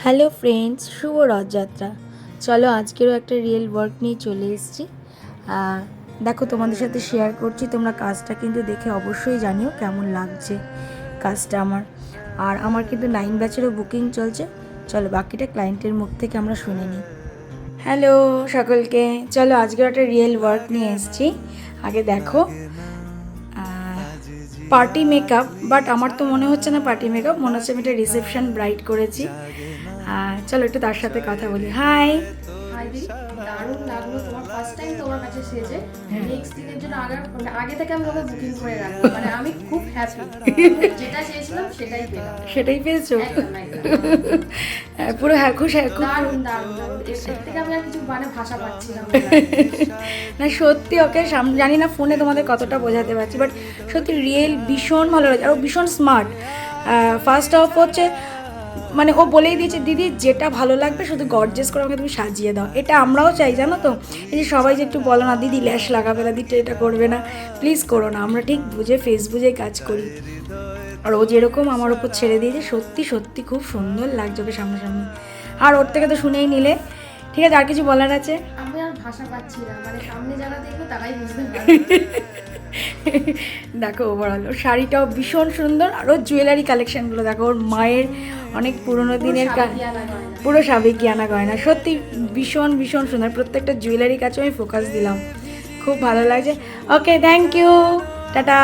Hello friends, শুভ রথযাত্রা। চলো আজকেরও একটা real work নিয়ে চলে এসেছি। দেখো, তোমাদের সাথে শেয়ার করছি। তোমরা কাজটা কিন্তু দেখে অবশ্যই জানিও কেমন লাগছে কাজটা আমার। আর আমার কিন্তু 9 ব্যাচেরও বুকিং চলছে। চলো বাকিটা ক্লায়েন্টের মুখ থেকে আমরা শুনে নিই। হ্যালো সকলকে, চলো আজকের একটা রিয়েল ওয়ার্ক নিয়ে এসেছি। আগে দেখো, পার্টি মেকআপ, বাট আমার তো মনে হচ্ছে না পার্টি মেকআপ, মনে হচ্ছে আমি একটা রিসেপশন ব্রাইড করেছি। চলো একটু তার সাথে কথা বলি। হাই। হাই দি, দারুণ লাগলো তোমার ফার্স্ট টাইম তোমার কাছে সেজে। নেক্সট দিনের জন্য আগে থেকে আমি তোমাকে বুকিং করে রাখবো। মানে আমি খুব হ্যাপি, যেটা চেয়েছিলাম সেটাই পেলাম। সেটাই পেয়েছো? একদম একদম পুরো হ্যাঁ, খুশ হ্যাঁ, খুব দারুণ দারুণ দারুণ। এর থেকে আমি আর কিছু মানে ভাষা পাচ্ছি না। না সত্যি, ওকে জানি না ফোনে তোমাদের কতটা বোঝাতে পারছি, বাট সত্যি রিয়েল ভীষণ ভালো লাগছে। আর ও ভীষণ স্মার্ট। ফার্স্ট অফ হচ্ছে, মানে ও বলেই দিয়েছে, দিদি যেটা ভালো লাগবে শুধু গর্জেস করে আমাকে তুমি সাজিয়ে দাও। এটা আমরাও চাই, জানো তো। এই যে সবাই যে একটু বলো না, দিদি ল্যাশ লাগাবে না, দিদি এটা করবে না, প্লিজ করো না। আমরা ঠিক বুঝে ফেস বুঝে কাজ করি। আর ও যেরকম আমার ওপর ছেড়ে দিয়েছে, সত্যি সত্যি খুব সুন্দর লাগছে ওকে সামনাসামনি। আর ওর থেকে তো শুনেই নিলে। ঠিক আছে, আর কিছু বলার আছে? আমি আর ভাষা পাচ্ছি না, মানে সামনে যারা দেখবে তারাই বুঝতে পারবে। দেখো ওভারঅল ওর শাড়িটাও ভীষণ সুন্দর। আর ওর জুয়েলারি কালেকশানগুলো দেখো, ওর মায়ের অনেক পুরোনো দিনের পুরো সাবেকিয়ানা গয়না, সত্যি ভীষণ ভীষণ সুন্দর। প্রত্যেকটা জুয়েলারি কাছে আমি ফোকাস দিলাম, খুব ভালো লাগছে। ওকে, থ্যাংক ইউ, টাটা।